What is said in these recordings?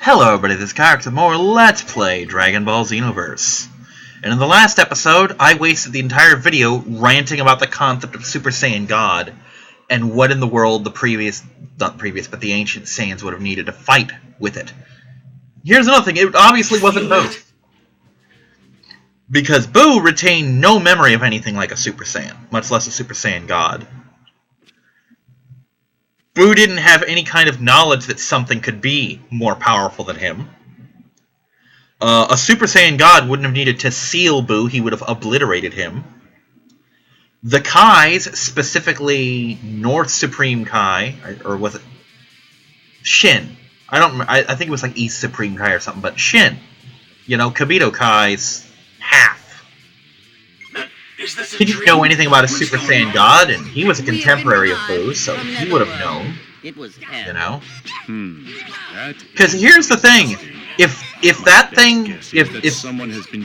Hello everybody, this is Kyrix with more Let's Play Dragonball Xenoverse. And in the last episode, I wasted the entire video ranting about the concept of Super Saiyan God and what in the world the the ancient Saiyans would have needed to fight with it. Here's another thing, it obviously wasn't Boo. Because Boo retained no memory of anything like a Super Saiyan, much less a Super Saiyan God. Boo didn't have any kind of knowledge that something could be more powerful than him. A Super Saiyan God wouldn't have needed to seal Boo, he would have obliterated him. The Kais, specifically North Supreme Kai, or was it Shin? I think it was like East Supreme Kai or something, but Shin. You know, Kibito Kai's half. He didn't know anything about a Super Saiyan God, and he was a contemporary of Boo, so he would have known. You know? Because here's the thing. If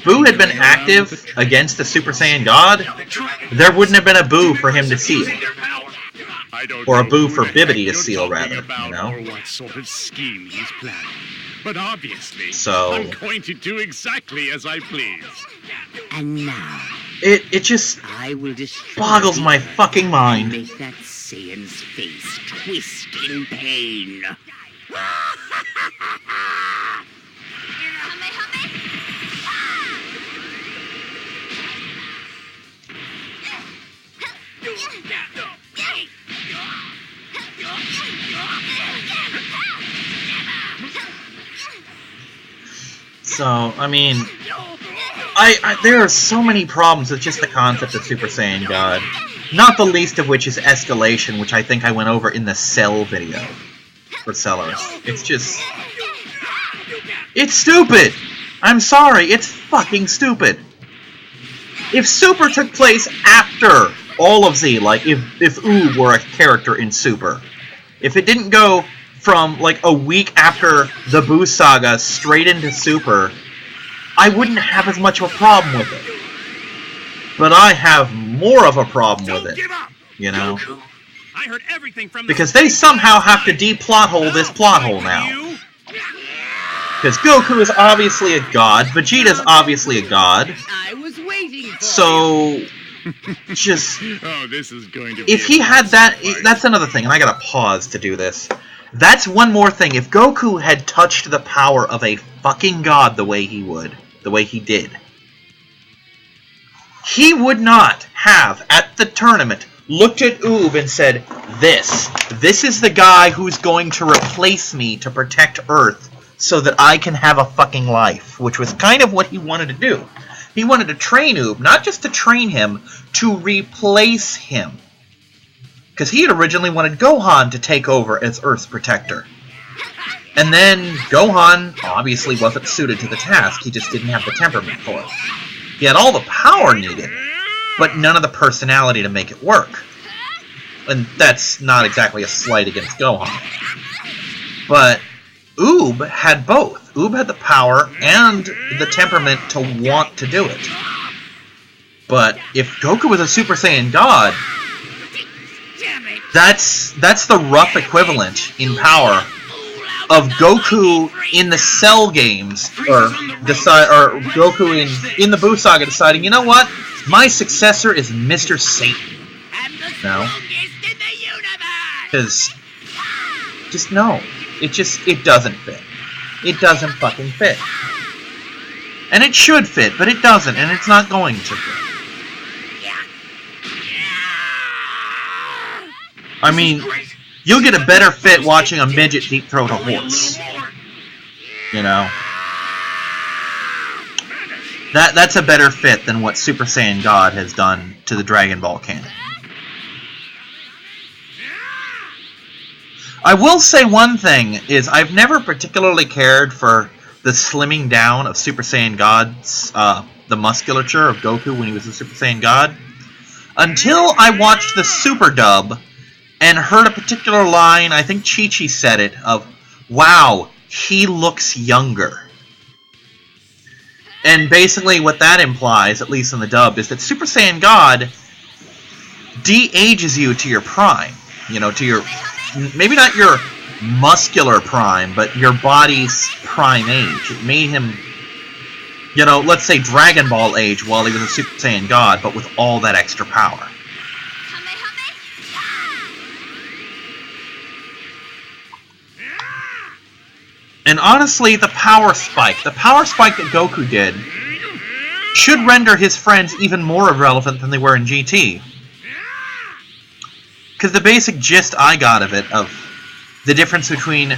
Boo had been active against the Super Saiyan God, there wouldn't have been a Boo for him to seal. Or a Boo for Bibbidi to seal, rather, you know? But obviously, so, I'm going to do exactly as I please. And now, it just boggles my fucking mind. Make that Saiyan's face twist in pain. So, I mean, there are so many problems with just the concept of Super Saiyan God. Not the least of which is escalation, which I think I went over in the Cell video for Celeris. It's just... it's stupid! I'm sorry, it's fucking stupid! If Super took place after all of Z, like if Oob were a character in Super, if it didn't go from like a week after the Boo Saga straight into Super, I wouldn't have as much of a problem with it. But I have more of a problem with it, you know? Because they somehow have to de-plot hole this plot hole now. Because Goku is obviously a god, Vegeta's obviously a god. So, just... if he had that... that's another thing, and I gotta pause to do this. That's one more thing. If Goku had touched the power of a fucking god the way he did, he would not have, at the tournament, looked at Oob and said, This is the guy who's going to replace me to protect Earth so that I can have a fucking life, which was kind of what he wanted to do. He wanted to train Oob, not just to train him, to replace him. Because he had originally wanted Gohan to take over as Earth's protector. And then Gohan obviously wasn't suited to the task, he just didn't have the temperament for it. He had all the power needed, but none of the personality to make it work. And that's not exactly a slight against Gohan. But Oob had both. Oob had the power and the temperament to want to do it. But if Goku was a Super Saiyan God, that's the rough equivalent in power of Goku in the Cell games, or Goku in the Boo Saga deciding, you know what, my successor is Mr. Satan. No, because just no, it doesn't fit. It doesn't fucking fit, and it should fit, but it doesn't, and it's not going to fit. I mean, you'll get a better fit watching a midget deep-throat a horse. You know? That's a better fit than what Super Saiyan God has done to the Dragon Ball canon. I will say one thing, is I've never particularly cared for the slimming down of Super Saiyan God's, the musculature of Goku when he was a Super Saiyan God, until I watched the Super dub and heard a particular line, I think Chi-Chi said it, of, wow, he looks younger. And basically what that implies, at least in the dub, is that Super Saiyan God de-ages you to your prime. You know, to your, maybe not your muscular prime, but your body's prime age. It made him, you know, let's say Dragon Ball age while he was a Super Saiyan God, but with all that extra power. And honestly, the power spike that Goku did should render his friends even more irrelevant than they were in GT. Because the basic gist I got of it, of the difference between,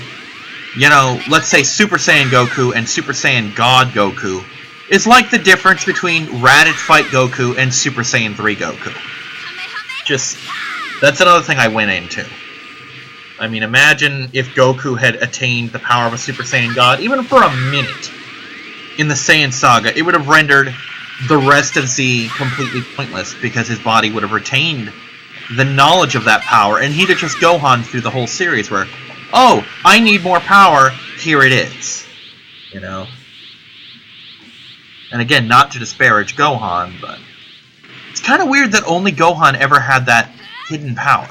you know, let's say Super Saiyan Goku and Super Saiyan God Goku, is like the difference between Raditz Fight Goku and Super Saiyan 3 Goku. Just, that's another thing I went into. I mean, imagine if Goku had attained the power of a Super Saiyan God, even for a minute, in the Saiyan Saga. It would have rendered the rest of Z completely pointless, because his body would have retained the knowledge of that power, and he'd have just Gohan through the whole series where, oh, I need more power, here it is. You know? And again, not to disparage Gohan, but it's kind of weird that only Gohan ever had that hidden power.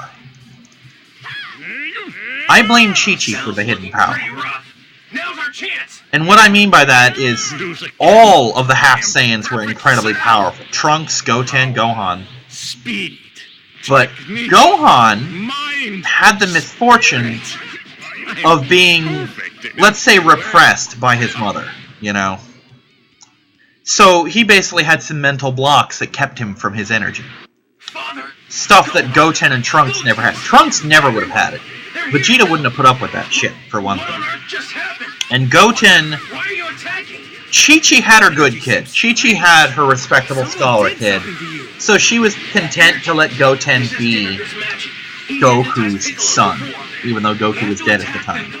I blame Chi-Chi for the hidden power. And what I mean by that is all of the Half Saiyans were incredibly powerful. Trunks, Goten, Gohan. But Gohan had the misfortune of being, let's say, repressed by his mother, you know? So he basically had some mental blocks that kept him from his energy. Stuff that Goten and Trunks never had. Trunks never would have had it. Vegeta wouldn't have put up with that shit, for one thing. And Goten... Chi-Chi had her good kid. Chi-Chi had her respectable scholar kid. So she was content to let Goten be Goku's son, even though Goku was dead at the time.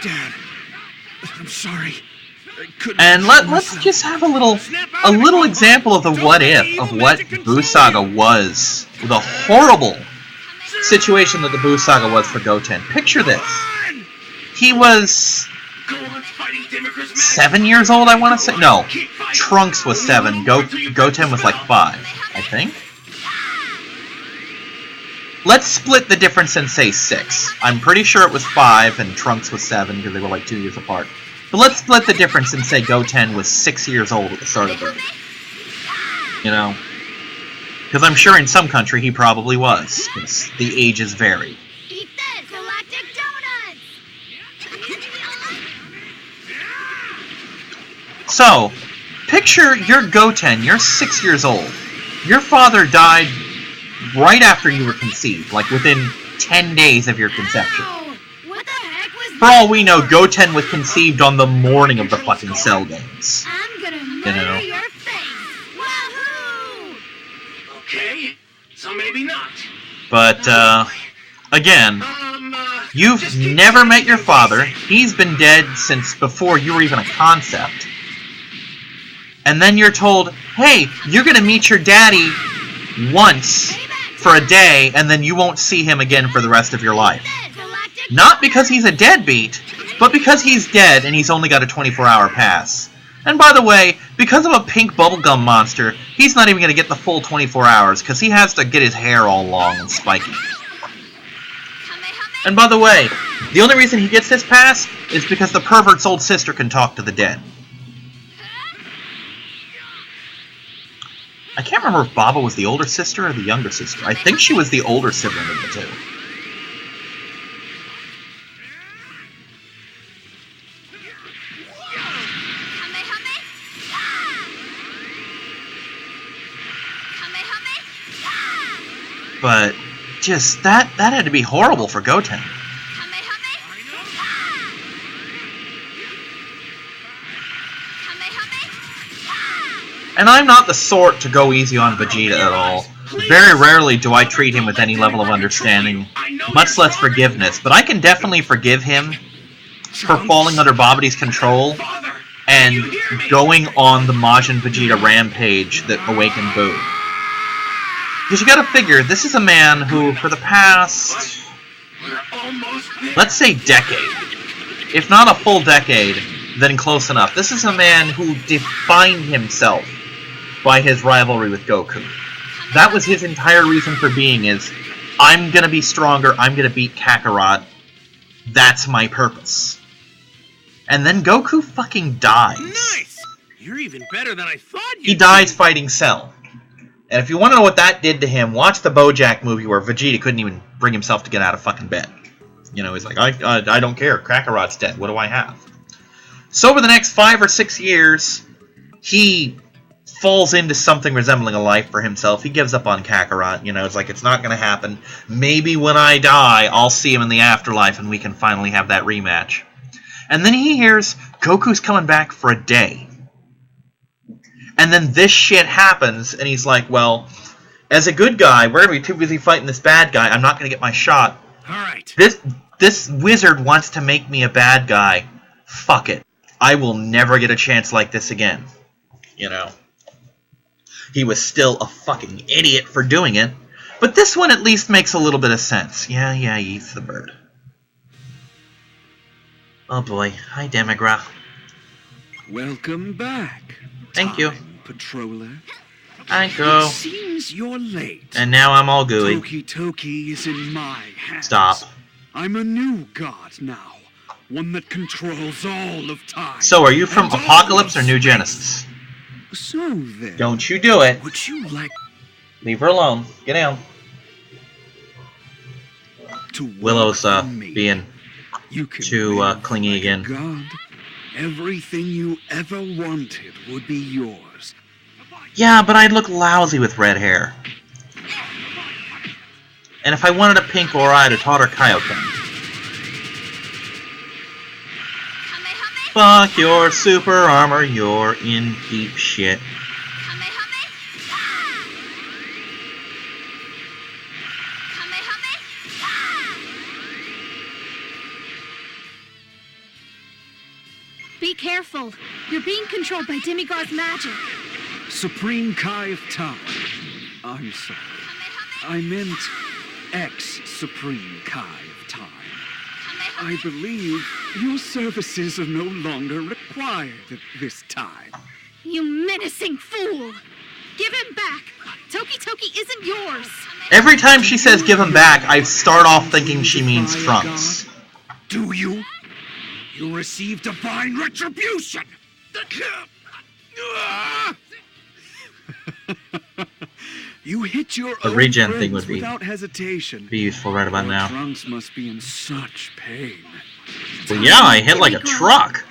Dad, I'm sorry. And let's just have a little example of the what if of what Buu Saga was. The horrible situation that the Buu Saga was for Goten. Picture this. He was 7 years old, I want to say. No, Trunks was 7. Goten was like 5, I think. Let's split the difference and say 6. I'm pretty sure it was 5 and Trunks was 7 because they were like 2 years apart. But let's split the difference and say Goten was 6 years old at the start of it. You know? Because I'm sure in some country he probably was. Because the ages vary. Eat this, galactic donuts! So, picture you're Goten, you're 6 years old. Your father died right after you were conceived, like within 10 days of your conception. What the heck was For all we know, Goten was conceived on the morning of the fucking Cell games. I'm gonna murder your face! Wahoo! Okay, so maybe not. But, again, you've never met your father. He's been dead since before you were even a concept. And then you're told, hey, you're gonna meet your daddy once for a day, and then you won't see him again for the rest of your life. Not because he's a deadbeat, but because he's dead and he's only got a 24-hour pass. And by the way, because of a pink bubblegum monster, he's not even going to get the full 24 hours, because he has to get his hair all long and spiky. And by the way, the only reason he gets this pass is because the pervert's old sister can talk to the dead. I can't remember if Baba was the older sister or the younger sister. I think she was the older sibling of the two. But just that had to be horrible for Goten. And I'm not the sort to go easy on Vegeta at all. Very rarely do I treat him with any level of understanding, much less forgiveness, but I can definitely forgive him for falling under Babidi's control and going on the Majin Vegeta rampage that awakened Buu. Because you gotta figure, this is a man who, for the past, let's say decade, if not a full decade, then close enough. This is a man who defined himself by his rivalry with Goku. That was his entire reason for being, is, I'm gonna be stronger, I'm gonna beat Kakarot. That's my purpose. And then Goku fucking dies. Nice! You're even better than I thought you'd He dies fighting Cell. And if you want to know what that did to him, watch the BoJack movie where Vegeta couldn't even bring himself to get out of fucking bed. You know, he's like, I don't care, Kakarot's dead, what do I have? So over the next 5 or 6 years, he falls into something resembling a life for himself. He gives up on Kakarot, you know, it's like, it's not gonna happen. Maybe when I die, I'll see him in the afterlife and we can finally have that rematch. And then he hears Goku's coming back for a day. And then this shit happens, and he's like, well, as a good guy, we're going to be too busy fighting this bad guy, I'm not going to get my shot. Alright. This wizard wants to make me a bad guy. Fuck it. I will never get a chance like this again. You know? He was still a fucking idiot for doing it, but this one at least makes a little bit of sense. Yeah, he eats the bird. Oh boy. Hi, Demigra. Welcome back. Thank you. Patroller. Thank you. Seems you're late. And now I'm all gooey. Toki is in my hands. Stop. I'm a new god now. One that controls all of time. So, are you from and Apocalypse all or of New space. Genesis? So then. Don't you do it. Would you like Leave her alone. Get down. to Willow's work for me? being You can too live clingy like a again. God. Everything you ever wanted would be yours. Yeah, but I'd look lousy with red hair. And if I wanted a pink aura, I'd have taught her Kaioken. Fuck your super armor, you're in deep shit. Be careful. You're being controlled by Demigra's magic. Supreme Kai of Time. I'm sorry. I meant ex-Supreme Kai of Time. I believe your services are no longer required at this time. You menacing fool! Give him back! Toki isn't yours! Every time she says give him back, I start off thinking she means Trunks. Do you? You receive divine retribution! You hit your The own regen friends thing would be without hesitation. useful right about Your now. Trunks must be in such pain. Well, yeah, I hit like a truck.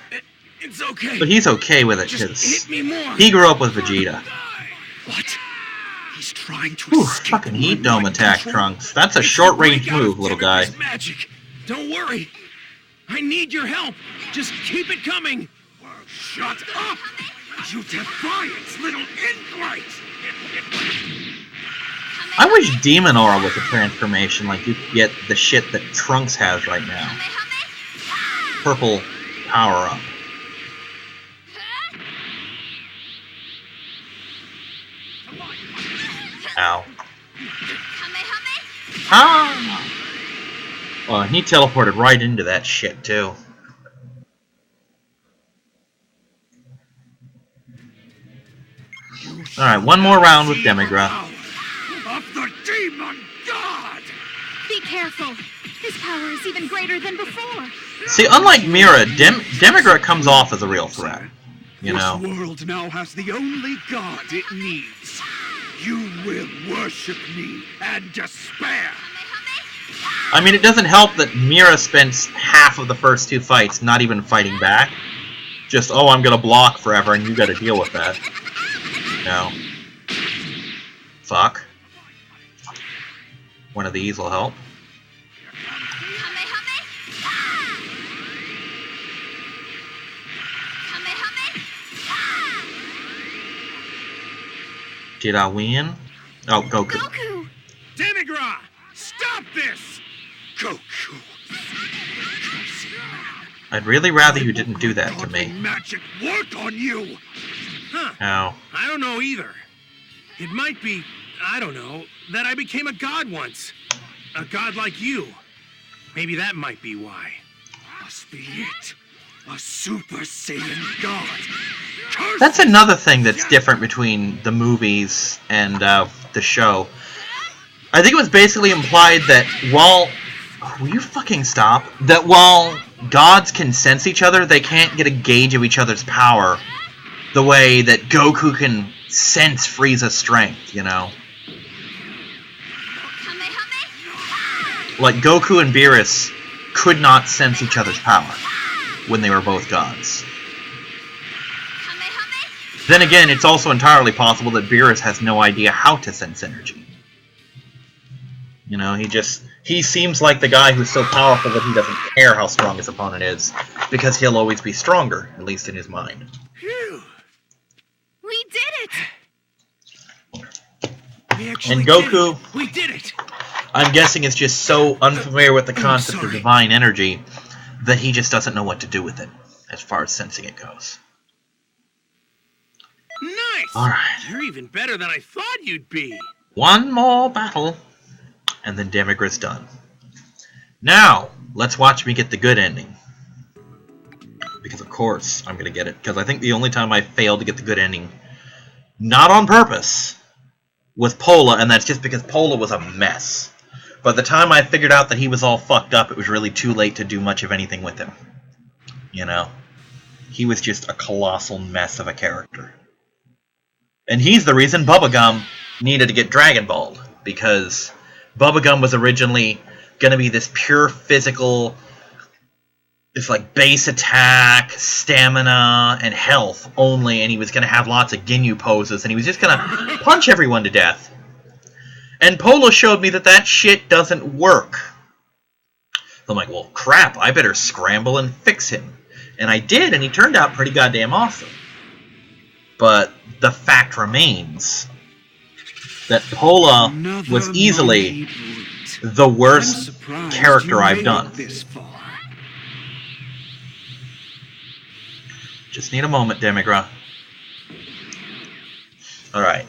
It's okay. But he's okay with it, Just because hit me more. he grew up with Vegeta. What? He's trying to Whew, escape fucking my heat dome mind attack, control? Trunks. That's a It's short-range break out move, of little guy. Demigra's magic. Don't worry. I need your help. Just keep it coming. Shut up! You defiant little ingrate! I wish Demon Aura was a transformation, like you could get the shit that Trunks has right now. Purple power-up. Ow. Ah! Oh, he teleported right into that shit, too. Alright, one more round with Demigra. Of the demon god! Be careful. His power is even greater than before. See, unlike Mira, Demigra comes off as a real threat. You know? This world now has the only god it needs. You will worship me and despair. I mean, it doesn't help that Mira spends half of the first two fights not even fighting back. Just, oh, I'm gonna block forever and you gotta deal with that. No. Fuck. One of these will help. Did I win? Oh, Goku. Goku! Demigra, stop this! Goku. I'd really rather you didn't do that to Godly me. magic work on you. Huh. Ow. I don't know either. It might be, I don't know, that I became a god once. A god like you. Maybe that might be why. Must be it. A Super Saiyan god. That's another thing that's different between the movies and the show. I think it was basically implied that while... Will you fucking stop? That while gods can sense each other, they can't get a gauge of each other's power the way that Goku can sense Frieza's strength, you know? Like, Goku and Beerus could not sense each other's power when they were both gods. Then again, it's also entirely possible that Beerus has no idea how to sense energy. You know, he seems like the guy who's so powerful that he doesn't care how strong his opponent is, because he'll always be stronger, at least in his mind. Phew. We did it! And Goku, We did it! I'm guessing, is just so unfamiliar with the concept of divine energy that he just doesn't know what to do with it, as far as sensing it goes. Nice! Alright. You're even better than I thought you'd be. One more battle, and then Demigra's done. Now, let's watch me get the good ending. Because of course I'm going to get it. Because I think the only time I failed to get the good ending, not on purpose, was Pola, and that's just because Pola was a mess. By the time I figured out that he was all fucked up, it was really too late to do much of anything with him. You know? He was just a colossal mess of a character. And he's the reason Bubblegum needed to get Dragon Balled, because Bubblegum was originally going to be this pure physical, this like base attack, stamina, and health only, and he was going to have lots of Ginyu poses, and he was just going to punch everyone to death. And Polo showed me that that shit doesn't work. So I'm like, well, crap, I better scramble and fix him. And I did, and he turned out pretty goddamn awesome. But the fact remains that Pola was easily the worst character I've done. Just need a moment, Demigra. Alright.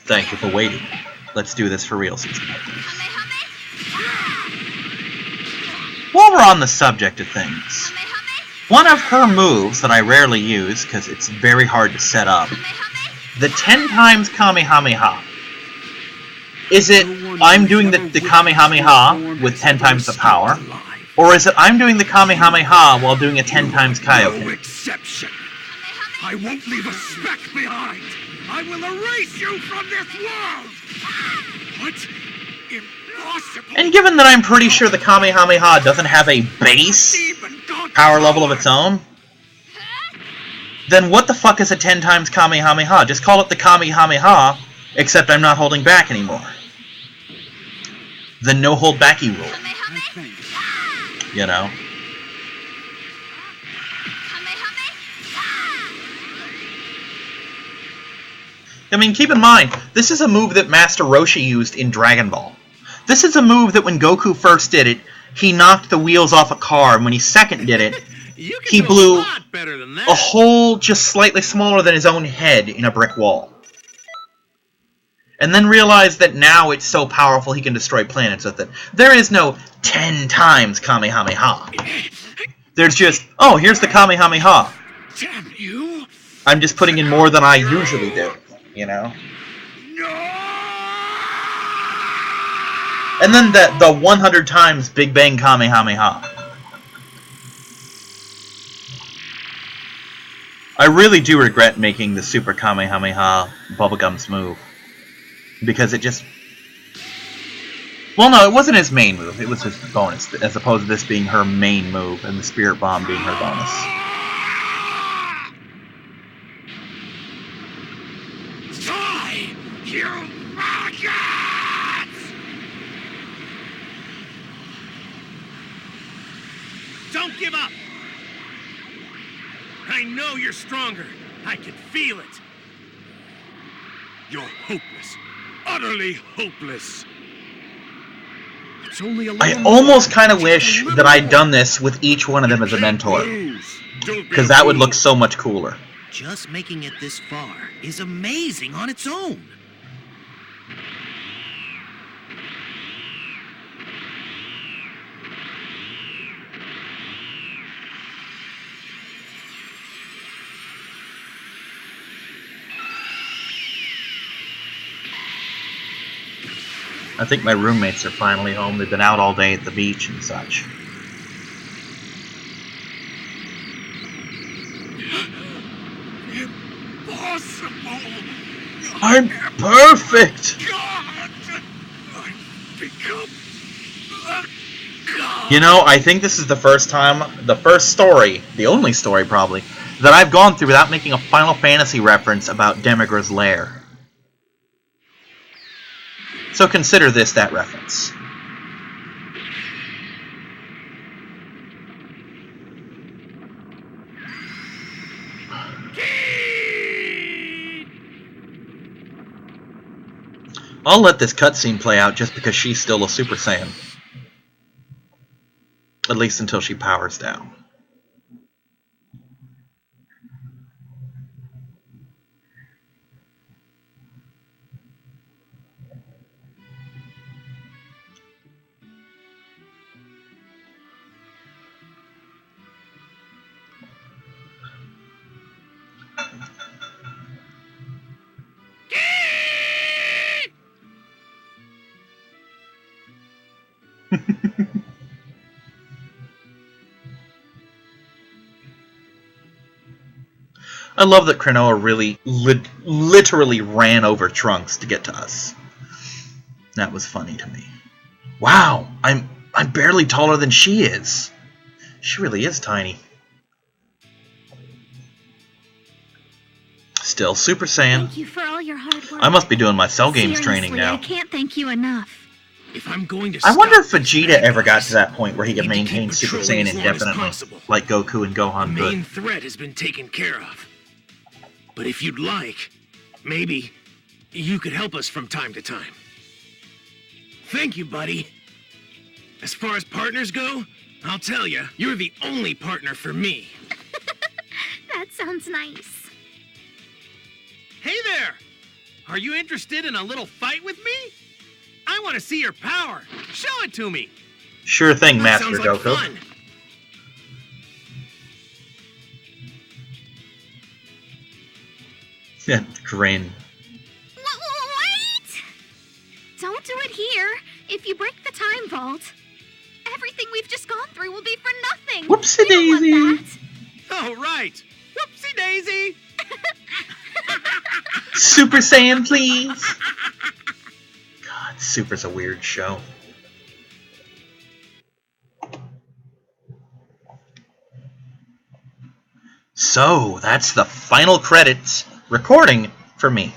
Thank you for waiting. Let's do this for real, season. While we're on the subject of things, one of her moves that I rarely use, because it's very hard to set up, the 10 times Kamehameha. Is it I'm doing the Kamehameha with 10 times the power? Or is it I'm doing the Kamehameha while doing a 10 times Kaioken? No exception. I won't leave a speck behind. I will erase you from this world. What? Impossible. And given that I'm pretty sure the Kamehameha doesn't have a base power level of its own, then what the fuck is a 10 times Kamehameha? Just call it the Kamehameha, except I'm not holding back anymore. The no hold backy rule. You know? I mean, keep in mind, this is a move that Master Roshi used in Dragon Ball. This is a move that when Goku first did it, he knocked the wheels off a car, and when he second did it, he blew a hole just slightly smaller than his own head in a brick wall. And then realized that now it's so powerful he can destroy planets with it. There is no 10 times Kamehameha. There's just, oh, here's the Kamehameha. Damn you! I'm just putting in more than I usually do, you know? And then the 100 times Big Bang Kamehameha. I really do regret making the Super Kamehameha Bubblegum's move. Because it just... Well, no, it wasn't his main move. It was his bonus, as opposed to this being her main move and the Spirit Bomb being her bonus. Die, you maggots! Don't give up! I know you're stronger. I can feel it. You're hopeless. Utterly hopeless. It's only a I almost kind of wish that I'd done this with each one of them as a mentor. Because that would look so much cooler. Just making it this far is amazing on its own. I think my roommates are finally home. They've been out all day at the beach and such. Impossible! I'm perfect! God! I've become a god! You know, I think this is the first time, the first story, the only story probably, that I've gone through without making a Final Fantasy reference about Demigra's lair. So consider this that reference. I'll let this cutscene play out just because she's still a Super Saiyan. At least until she powers down. I love that Cronoa really literally ran over Trunks to get to us. That was funny to me. Wow, I'm barely taller than she is. She really is tiny. Still Super Saiyan. Thank you for all your hard work. I must be doing my Cell Games training Seriously, now. I can't thank you enough. If I'm going to I stop wonder if this Vegeta madness, ever got to that point where he could need to keep maintain Super patrolling Saiyan as long as indefinitely, possible. like Goku and The Gohan main could. threat has been taken care of. But if you'd like, maybe you could help us from time to time. Thank you, buddy. As far as partners go, I'll tell you, you're the only partner for me. That sounds nice. Hey there! Are you interested in a little fight with me? I want to see your power. Show it to me. Sure thing, That Master sounds like Goku. fun. Grin. Wait! Don't do it here. If you break the time vault, everything we've just gone through will be for nothing. Whoopsie We don't want daisy. that. Oh, right. Whoopsie daisy. Super Saiyan, please! God, Super's a weird show. So, that's the final credits recording for me.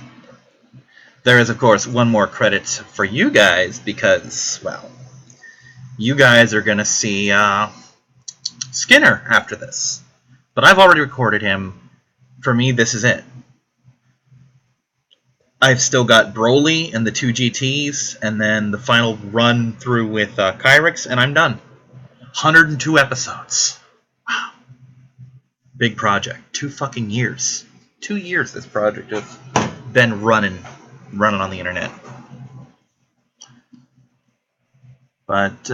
There is, of course, one more credits for you guys because, well, you guys are going to see Skinner after this. But I've already recorded him. For me, this is it. I've still got Broly and the 2 GTs, and then the final run through with Kyrix, and I'm done. 102 episodes. Wow. Big project. 2 fucking years. 2 years this project has been running on the internet. But,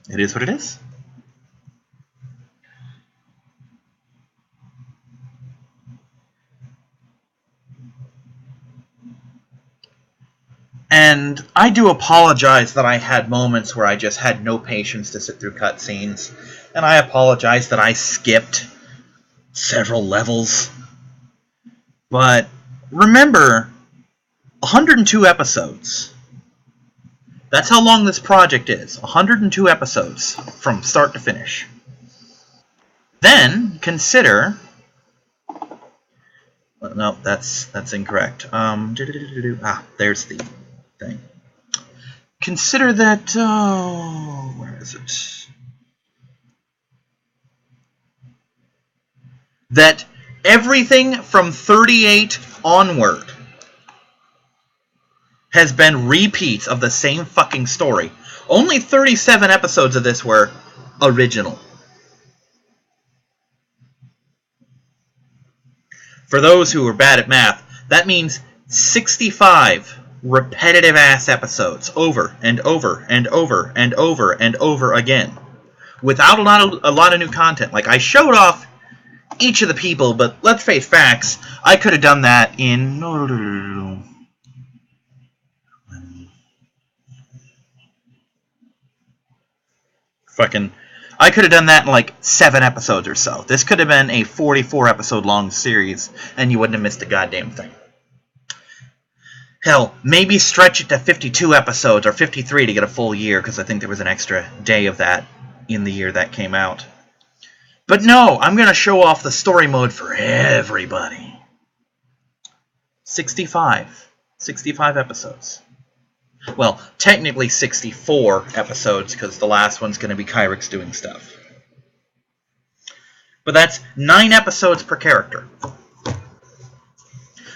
it is what it is. And I do apologize that I had moments where I just had no patience to sit through cutscenes. And I apologize that I skipped several levels. But remember, 102 episodes. That's how long this project is. 102 episodes from start to finish. Then consider... No, that's incorrect. There's the thing. Consider that... where is it? That everything from 38 onward has been repeats of the same fucking story. Only 37 episodes of this were original. For those who are bad at math, that means 65 repetitive-ass episodes over and over and over and over and over again. Without a lot of new content. Like, I showed off each of the people, but let's face facts, I could have done that in... Fucking... I could have done that in like 7 episodes or so. This could have been a 44-episode long series, and you wouldn't have missed a goddamn thing. Hell, maybe stretch it to 52 episodes or 53 to get a full year, because I think there was an extra day of that in the year that came out. But no, I'm going to show off the story mode for everybody. 65 episodes. Well, technically 64 episodes, because the last one's going to be Kyrix doing stuff. But that's 9 episodes per character.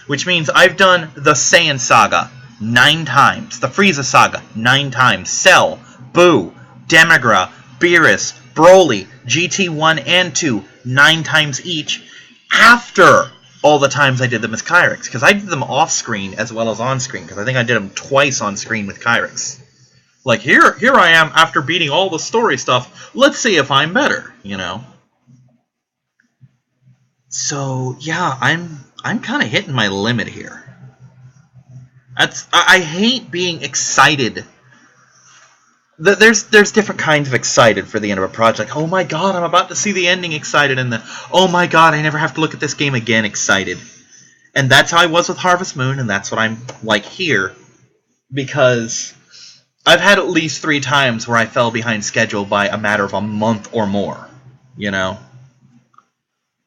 Which means I've done the Saiyan Saga 9 times, the Frieza Saga 9 times, Cell, Boo, Demigra, Beerus, Broly, GT1 and 2, 9 times each, after all the times I did them as Kyrix. Because I did them off-screen as well as on-screen, because I think I did them twice on-screen with Kyrix. Like, here I am after beating all the story stuff, let's see if I'm better, you know? So, yeah, I'm kind of hitting my limit here. I hate being excited. There's different kinds of excited for the end of a project. Oh my god, I'm about to see the ending excited, and the oh my god, I never have to look at this game again excited. And that's how I was with Harvest Moon, and that's what I'm like here. Because I've had at least 3 times where I fell behind schedule by a matter of a month or more, you know?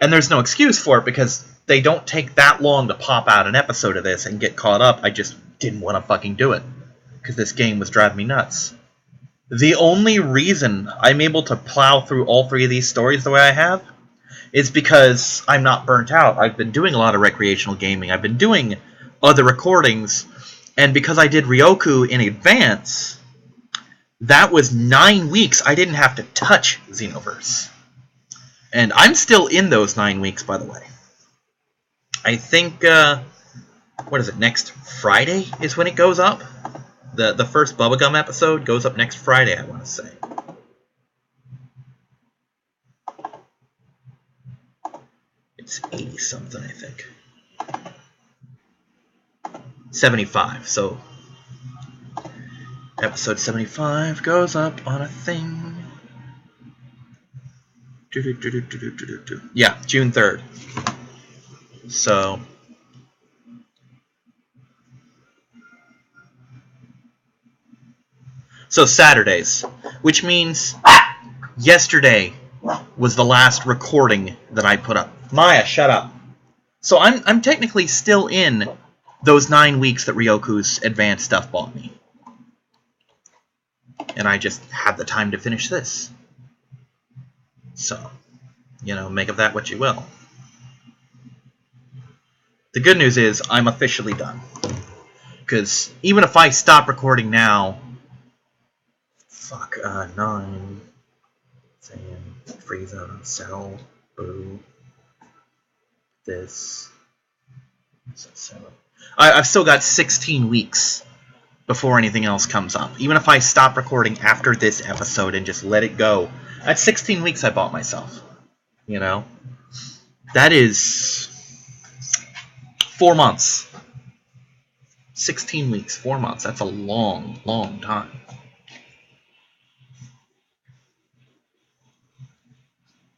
And there's no excuse for it, because they don't take that long to pop out an episode of this and get caught up. I just didn't want to fucking do it, because this game was driving me nuts. The only reason I'm able to plow through all 3 of these stories the way I have is because I'm not burnt out. I've been doing a lot of recreational gaming. I've been doing other recordings, and because I did Ryoku in advance, that was 9 weeks I didn't have to touch Xenoverse. And I'm still in those 9 weeks, by the way. I think, what is it, next Friday is when it goes up? The first Bubblegum episode goes up next Friday, I want to say. It's 80-something, I think. 75, so... Episode 75 goes up on a thing. Yeah, June 3rd. So... So Saturdays, which means yesterday was the last recording that I put up. Maya, shut up. So I'm technically still in those 9 weeks that Ryoku's advanced stuff bought me. And I just had the time to finish this. So, you know, make of that what you will. The good news is I'm officially done. Because even if I stop recording now... 9... Saiyan, Frieza, Cell, Boo... This... I've still got 16 weeks before anything else comes up. Even if I stop recording after this episode and just let it go, that's 16 weeks I bought myself. You know? That is... 4 months. 16 weeks, 4 months. That's a long, long time.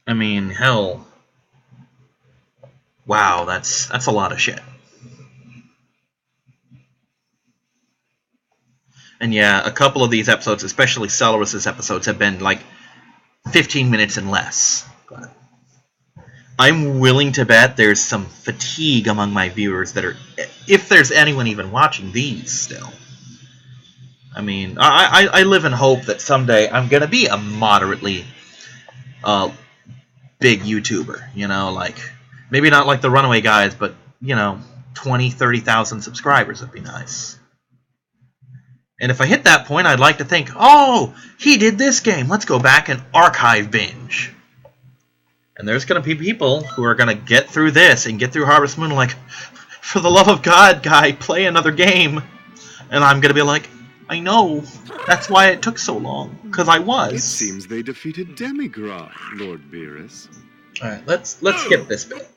I mean, hell... Wow, that's a lot of shit. And yeah, a couple of these episodes, especially Celeris' episodes, have been like 15 minutes and less. But I'm willing to bet there's some fatigue among my viewers that are, if there's anyone even watching these still. I mean, I live in hope that someday I'm going to be a moderately big YouTuber, you know, like, maybe not like the Runaway Guys, but, you know, 20, 30,000 subscribers would be nice. And if I hit that point, I'd like to think, oh, he did this game. Let's go back and archive binge. And there's going to be people who are going to get through this and get through Harvest Moon like, for the love of God, guy, play another game. And I'm going to be like, I know. That's why it took so long. Because I was. It seems they defeated Demigra, Lord Beerus. Alright, let's skip this bit.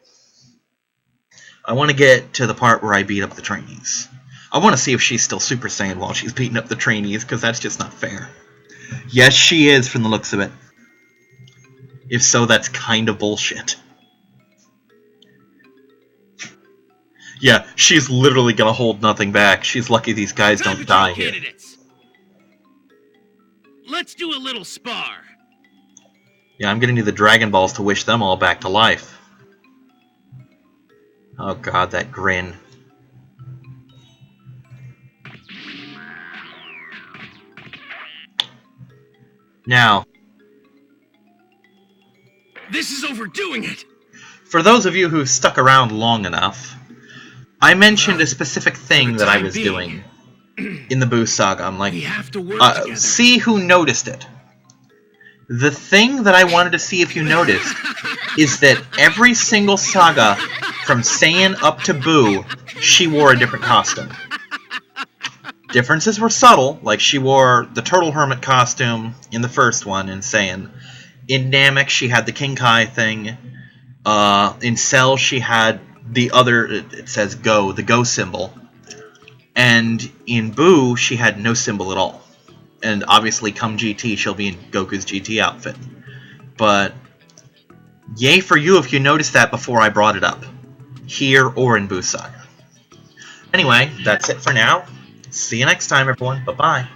I want to get to the part where I beat up the trainees. I want to see if she's still Super Saiyan while she's beating up the trainees, because that's just not fair. Yes, she is, from the looks of it. If so, that's kind of bullshit. Yeah, she's literally gonna hold nothing back. She's lucky these guys don't die here. Candidates. Let's do a little spar. Yeah, I'm gonna need the Dragon Balls to wish them all back to life. Oh god, that grin. Now, This is overdoing it. for those of you who've stuck around long enough, I mentioned a specific thing that I was doing in the Boo Saga. I'm like, We have to work together. see who noticed it. The thing that I wanted to see if you noticed is that every single saga, from Saiyan up to Boo, she wore a different costume. Differences were subtle, like she wore the Turtle Hermit costume in the first one in Saiyan. In Namek, she had the King Kai thing. In Cell, she had the other, it says Go, the Go symbol. And in Boo, she had no symbol at all. And obviously, come GT, she'll be in Goku's GT outfit. But, yay for you if you noticed that before I brought it up. Here or in Boo Saga. Anyway, that's it for now. See you next time, everyone. Bye-bye.